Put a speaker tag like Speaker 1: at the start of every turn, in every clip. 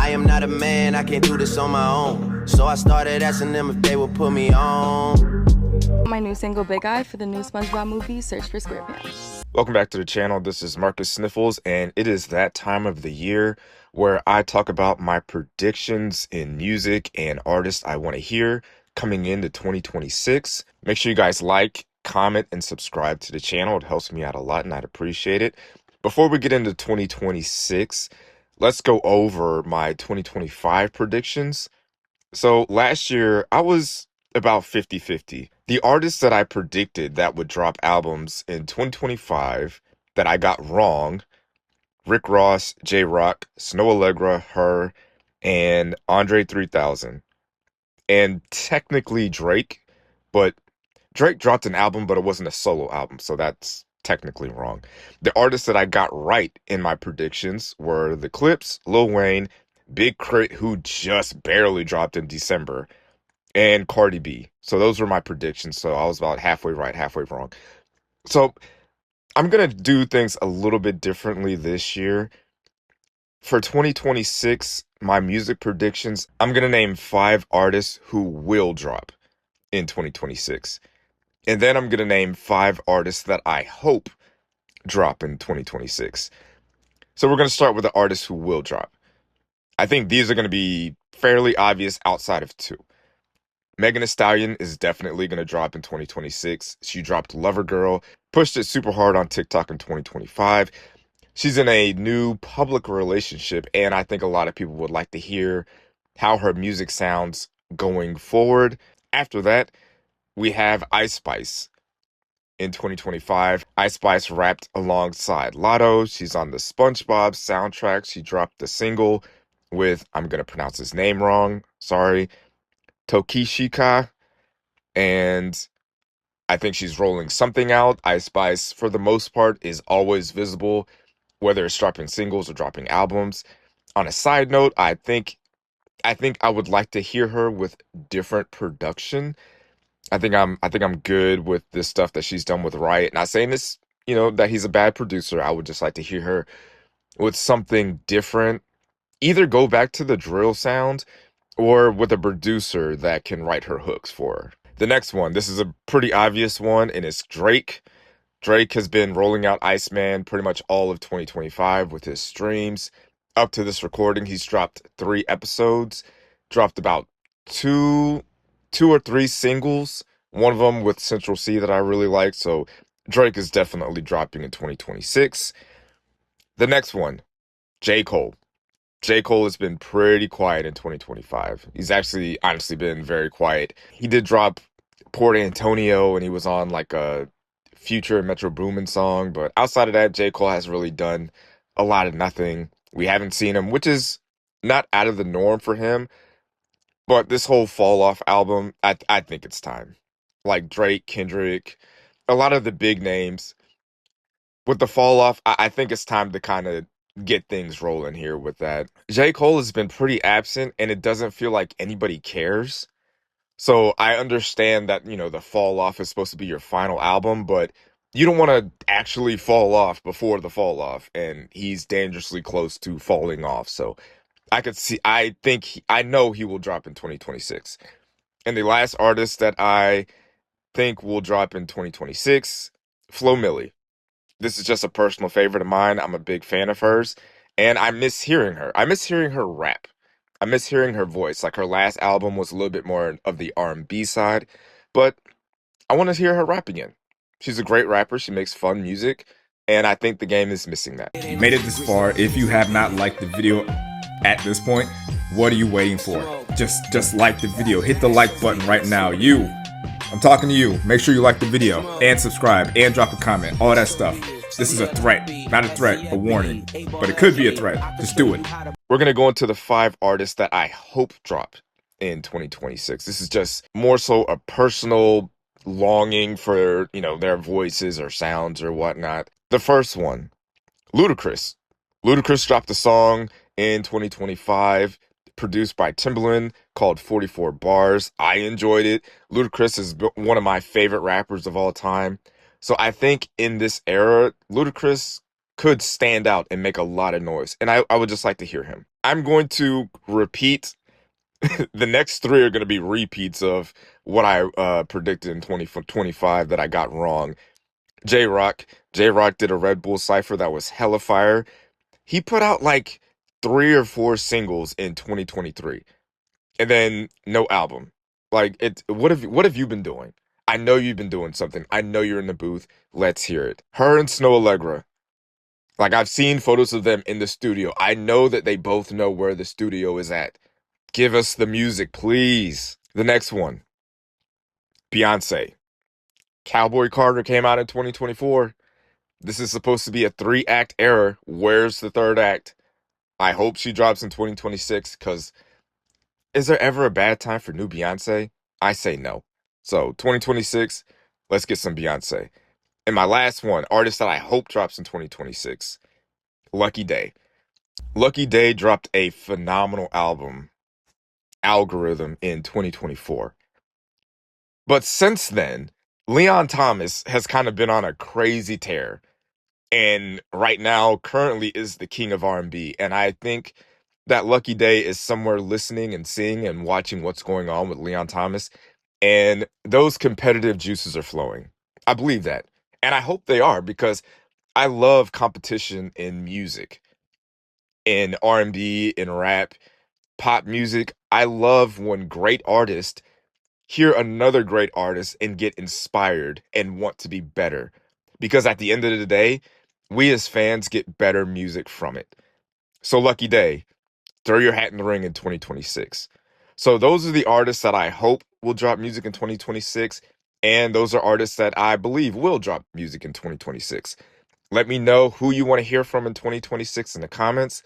Speaker 1: I am not a man, I can't do this on my own. So I started asking them if they would put me on.
Speaker 2: My new single, Big Eye, for the new SpongeBob movie, Search for SquarePants.
Speaker 3: Welcome back to the channel. This is Marcus Sniffles, and it is that time of the year where I talk about my predictions in music and artists I want to hear coming into 2026. Make sure you guys like, comment, and subscribe to the channel. It helps me out a lot, and I'd appreciate it. Before we get into 2026, let's go over my 2025 predictions. So last year, I was about 50-50. The artists that I predicted that would drop albums in 2025 that I got wrong: Rick Ross, J Rock, Snow Allegra, Her, and Andre 3000. And technically Drake, but Drake dropped an album, but it wasn't a solo album, so that's technically wrong. The artists that I got right in my predictions were The Clips, Lil Wayne, Big Crit, who just barely dropped in December, and Cardi B. So those were my predictions. So I was about halfway right, halfway wrong. So I'm going to do things a little bit differently this year. For 2026, my music predictions, I'm going to name 5 artists who will drop in 2026. And then I'm going to name 5 artists that I hope drop in 2026. So we're going to start with the artists who will drop. I think these are going to be fairly obvious outside of 2. Megan Thee Stallion is definitely going to drop in 2026. She dropped Lover Girl, pushed it super hard on TikTok in 2025. She's in a new public relationship, and I think a lot of people would like to hear how her music sounds going forward. After that, we have Ice Spice in 2025. Ice Spice rapped alongside Lotto. She's on the SpongeBob soundtrack. She dropped the single with, I'm going to pronounce his name wrong, sorry, Tokishika, and I think she's rolling something out. Ice Spice, for the most part, is always visible, whether it's dropping singles or dropping albums. On a side note, I think I would like to hear her with different production. I think I'm good with this stuff that she's done with Riot. Not saying this, that he's a bad producer. I would just like to hear her with something different. Either go back to the drill sound or with a producer that can write her hooks for her. The next one, this is a pretty obvious one, and it's Drake. Drake has been rolling out Iceman pretty much all of 2025 with his streams. Up to this recording, he's dropped 3 episodes, dropped about two or three singles, one of them with Central C that I really like. So Drake is definitely dropping in 2026. The next one, J. Cole. J. Cole has been pretty quiet in 2025. He's actually honestly been very quiet. He did drop Port Antonio, and he was on like a Future Metro Boomin song, but outside of that, J. Cole has really done a lot of nothing. We haven't seen him, which is not out of the norm for him. But this whole Fall Off album, I think it's time. Like Drake, Kendrick, a lot of the big names. With the Fall Off, I think it's time to kind of get things rolling here with that. J. Cole has been pretty absent, and it doesn't feel like anybody cares. So I understand that, the Fall Off is supposed to be your final album, but you don't want to actually fall off before the fall off, and he's dangerously close to falling off. So I know he will drop in 2026. And the last artist that I think will drop in 2026, Flo Milli. This is just a personal favorite of mine. I'm a big fan of hers, and I miss hearing her. I miss hearing her rap. I miss hearing her voice. Like, her last album was a little bit more of the R&B side, but I want to hear her rap again. She's a great rapper. She makes fun music, and I think the game is missing that.
Speaker 4: You made it this far. If you have not liked the video at this point, what are you waiting for? Just like the video. Hit the like button right now. I'm talking to you. Make sure you like the video and subscribe and drop a comment. All that stuff. This is a threat. Not a threat, a warning. But it could be a threat. Just do it.
Speaker 3: We're going to go into the 5 artists that I hope drop in 2026. This is just more so a personal longing for, their voices or sounds or whatnot. The first one, Ludacris. Ludacris dropped a song in 2025 produced by Timbaland called 44 Bars. I enjoyed it. Ludacris is one of my favorite rappers of all time. So I think in this era, Ludacris could stand out and make a lot of noise. And I would just like to hear him. I'm going to repeat. The next three are going to be repeats of what I predicted in 2025 that I got wrong. J-Rock. J-Rock did a Red Bull Cypher that was hella fire. He put out like 3 or 4 singles in 2023. And then no album. Like, what have you been doing? I know you've been doing something. I know you're in the booth. Let's hear it. Her and Snow Allegra. Like, I've seen photos of them in the studio. I know that they both know where the studio is at. Give us the music, please. The next one. Beyonce. Cowboy Carter came out in 2024. This is supposed to be a 3-act era. Where's the 3rd act? I hope she drops in 2026, because is there ever a bad time for new Beyonce? I say no. So 2026, let's get some Beyonce. And my last one, artist that I hope drops in 2026, Lucky Daye. Lucky Daye dropped a phenomenal album, Algorithm, in 2024. But since then, Leon Thomas has kind of been on a crazy tear. And right now, currently is the king of R&B. And I think that Lucky Daye is somewhere listening and seeing and watching what's going on with Leon Thomas. And those competitive juices are flowing. I believe that. And I hope they are, because I love competition in music, in R&B, in rap, pop music. I love when great artists hear another great artist and get inspired and want to be better. Because at the end of the day, we as fans get better music from it. So Lucky Daye, throw your hat in the ring in 2026. So those are the artists that I hope will drop music in 2026. And those are artists that I believe will drop music in 2026. Let me know who you want to hear from in 2026 in the comments.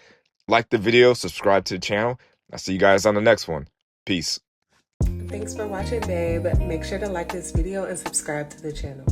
Speaker 3: Like the video, subscribe to the channel. I'll see you guys on the next one. Peace.
Speaker 5: Thanks for watching, babe. Make sure to like this video and subscribe to the channel.